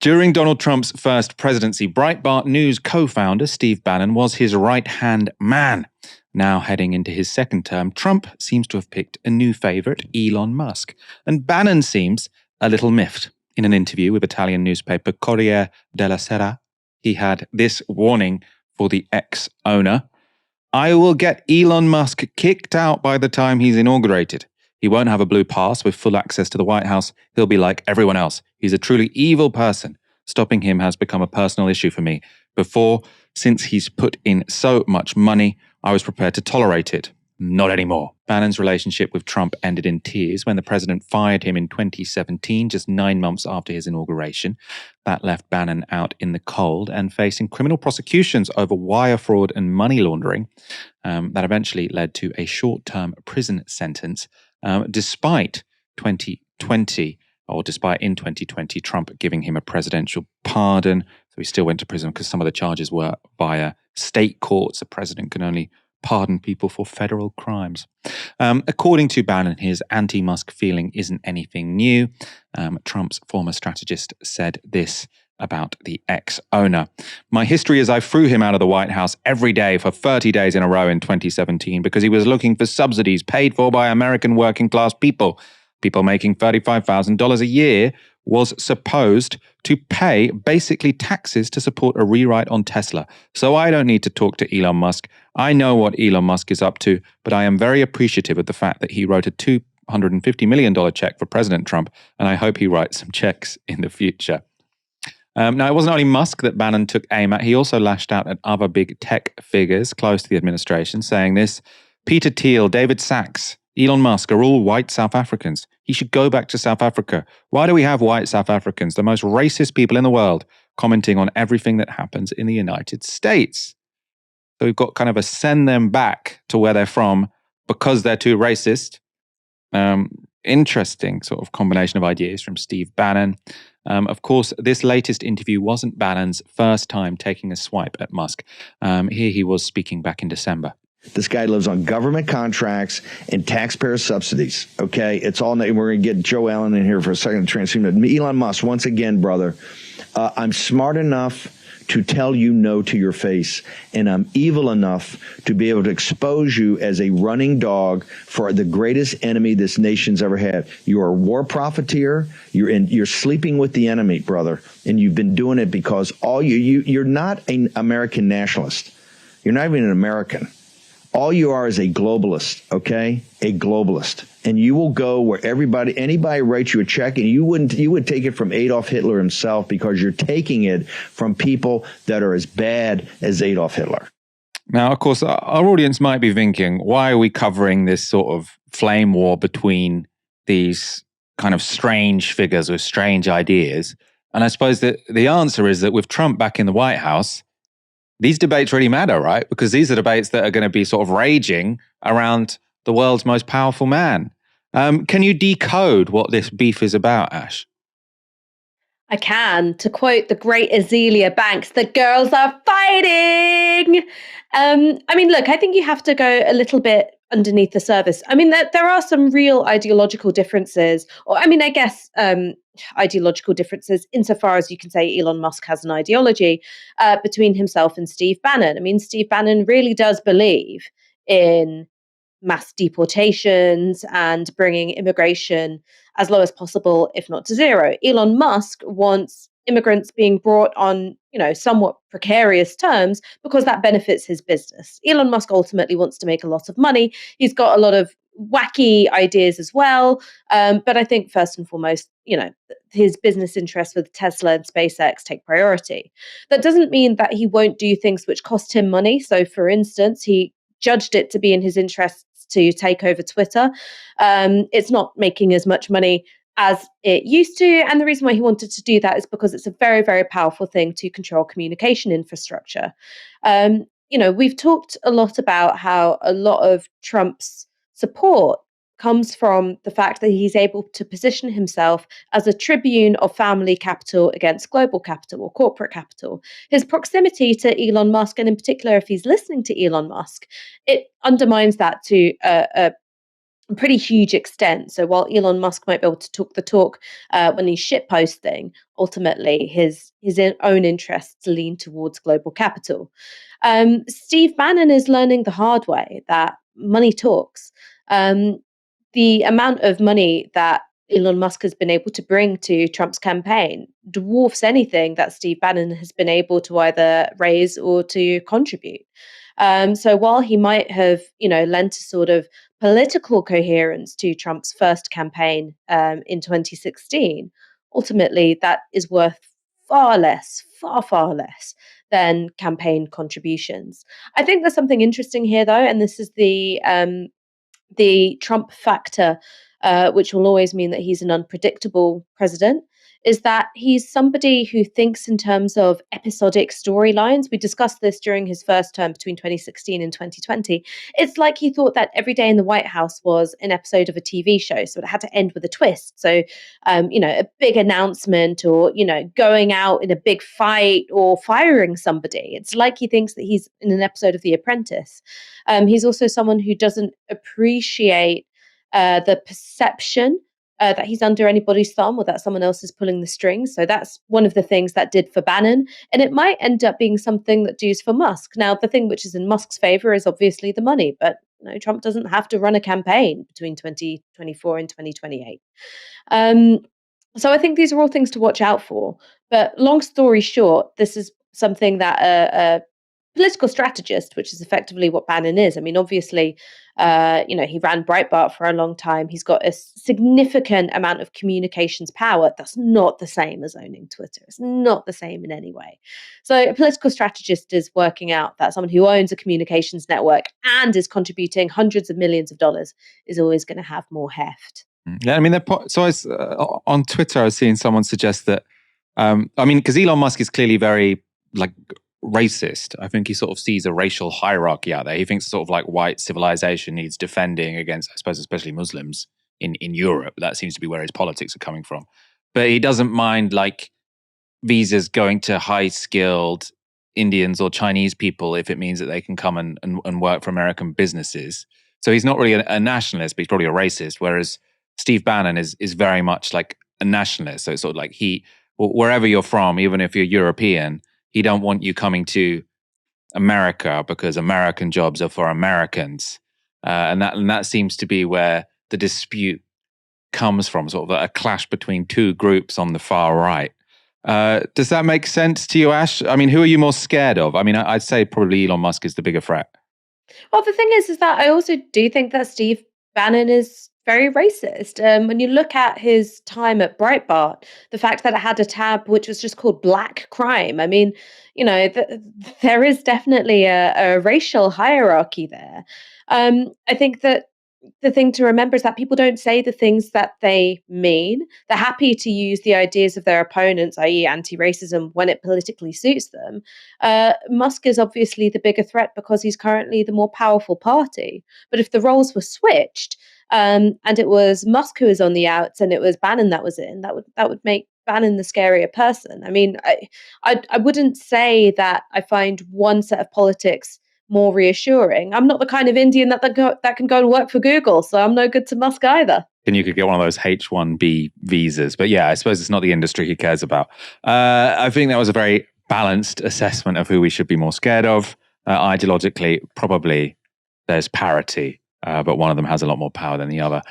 During Donald Trump's first presidency, Breitbart News co-founder Steve Bannon was his right-hand man. Now heading into his second term, Trump seems to have picked a new favorite, Elon Musk. And Bannon seems a little miffed. In an interview with Italian newspaper Corriere della Sera, he had this warning for the ex-owner: "I will get Elon Musk kicked out by the time he's inaugurated. He won't have a blue pass with full access to the White House. He'll be like everyone else. He's a truly evil person. Stopping him has become a personal issue for me. Before, since he's put in so much money, I was prepared to tolerate it. Not anymore." Bannon's relationship with Trump ended in tears when the president fired him in 2017, just 9 months after his inauguration. That left Bannon out in the cold and facing criminal prosecutions over wire fraud and money laundering. That eventually led to a short-term prison sentence, despite in 2020, Trump giving him a presidential pardon. So he still went to prison because some of the charges were via state courts. The president can only pardon people for federal crimes. According to Bannon, his anti-Musk feeling isn't anything new. Trump's former strategist said this about the ex-owner: "My history is I threw him out of the White House every day for 30 days in a row in 2017 because he was looking for subsidies paid for by American working-class people. People making $35,000 a year was supposed to pay basically taxes to support a rewrite on Tesla. So I don't need to talk to Elon Musk. I know what Elon Musk is up to, but I am very appreciative of the fact that he wrote a $250 million check for President Trump, and I hope he writes some checks in the future." Now, it wasn't only Musk that Bannon took aim at. He also lashed out at other big tech figures close to the administration, saying this: "Peter Thiel, David Sachs, Elon Musk are all white South Africans. He should go back to South Africa. Why do we have white South Africans, the most racist people in the world, commenting on everything that happens in the United States?" So we've got kind of a send them back to where they're from because they're too racist. Interesting sort of combination of ideas from Steve Bannon. Of course, this latest interview wasn't Bannon's first time taking a swipe at Musk. Here he was speaking back in December. This guy lives on government contracts and taxpayer subsidies. Okay, it's all. We're going to get Joe Allen in here for a second to transform it. Elon Musk, once again, brother, I'm smart enough to tell you no to your face, and I'm evil enough to be able to expose you as a running dog for the greatest enemy this nation's ever had. You are a war profiteer. You're sleeping with the enemy, brother, and you've been doing it because you're not an American nationalist. You're not even an American. All you are is a globalist, okay? A globalist. And you will go where anybody writes you a check, and you would take it from Adolf Hitler himself, because you're taking it from people that are as bad as Adolf Hitler. Now, of course, our audience might be thinking, why are we covering this sort of flame war between these kind of strange figures with strange ideas? And I suppose that the answer is that with Trump back in the White House, these debates really matter, right? Because these are debates that are going to be sort of raging around the world's most powerful man. Can you decode what this beef is about, Ash? I can. To quote the great Azealia Banks, the girls are fighting. I mean, look, I think you have to go a little bit underneath the surface. I mean, there are some real ideological differences, or I mean, I guess ideological differences insofar as you can say Elon Musk has an ideology between himself and Steve Bannon. I mean, Steve Bannon really does believe in mass deportations and bringing immigration as low as possible, if not to zero. Elon Musk wants immigrants being brought on, somewhat precarious terms because that benefits his business. Elon Musk ultimately wants to make a lot of money. He's got a lot of wacky ideas as well. But I think first and foremost, his business interests with Tesla and SpaceX take priority. That doesn't mean that he won't do things which cost him money. So for instance, he judged it to be in his interests to take over Twitter. It's not making as much money as it used to. And the reason why he wanted to do that is because it's a very, very powerful thing to control communication infrastructure. We've talked a lot about how a lot of Trump's support comes from the fact that he's able to position himself as a tribune of family capital against global capital or corporate capital. His proximity to Elon Musk, and in particular, if he's listening to Elon Musk, it undermines that to a a pretty huge extent. So while Elon Musk might be able to talk the talk when he's shitposting, ultimately his own interests lean towards global capital. Steve Bannon is learning the hard way that money talks. Um, the amount of money that Elon Musk has been able to bring to Trump's campaign dwarfs anything that Steve Bannon has been able to either raise or to contribute. So while he might have, lent a sort of political coherence to Trump's first campaign in 2016, ultimately that is worth far less, far, far less than campaign contributions. I think there's something interesting here, though, and this is the Trump factor, which will always mean that he's an unpredictable president, is that he's somebody who thinks in terms of episodic storylines. We discussed this during his first term between 2016 and 2020. It's like he thought that every day in the White House was an episode of a TV show, so it had to end with a twist. So, a big announcement or, going out in a big fight or firing somebody. It's like he thinks that he's in an episode of The Apprentice. He's also someone who doesn't appreciate the perception that he's under anybody's thumb or that someone else is pulling the strings. So that's one of the things that did for Bannon. And it might end up being something that does for Musk. Now, the thing which is in Musk's favor is obviously the money, but Trump doesn't have to run a campaign between 2024 and 2028. So I think these are all things to watch out for. But long story short, this is something that a political strategist, which is effectively what Bannon is. I mean, obviously, he ran Breitbart for a long time. He's got a significant amount of communications power. That's not the same as owning Twitter. It's not the same in any way. So a political strategist is working out that someone who owns a communications network and is contributing hundreds of millions of dollars is always going to have more heft. Yeah, I mean, on Twitter, I was seeing someone suggest that, because Elon Musk is clearly very, racist. I think he sort of sees a racial hierarchy out there. He thinks sort of like white civilization needs defending against, I suppose, especially Muslims in Europe. That seems to be where his politics are coming from. But he doesn't mind visas going to high-skilled Indians or Chinese people if it means that they can come and work for American businesses. So he's not really a nationalist, but he's probably a racist. Whereas Steve Bannon is very much like a nationalist. So it's sort of like wherever you're from, even if you're European, he don't want you coming to America because American jobs are for Americans. And that seems to be where the dispute comes from, sort of a clash between two groups on the far right. Does that make sense to you, Ash? I mean, who are you more scared of? I mean, I'd say probably Elon Musk is the bigger threat. Well, the thing is that I also do think that Steve Bannon is very racist. When you look at his time at Breitbart, the fact that it had a tab which was just called Black Crime, I mean, there is definitely a racial hierarchy there. I think that the thing to remember is that people don't say the things that they mean. They're happy to use the ideas of their opponents, i.e., anti-racism, when it politically suits them. Musk is obviously the bigger threat because he's currently the more powerful party. But if the roles were switched, and it was Musk who was on the outs and it was Bannon that was in, that would make Bannon the scarier person. I mean, I wouldn't say that I find one set of politics more reassuring. I'm not the kind of Indian that can go and work for Google, so I'm no good to Musk either. And you could get one of those H-1B visas. But yeah, I suppose it's not the industry he cares about. I think that was a very balanced assessment of who we should be more scared of. Ideologically, probably there's parity, but one of them has a lot more power than the other.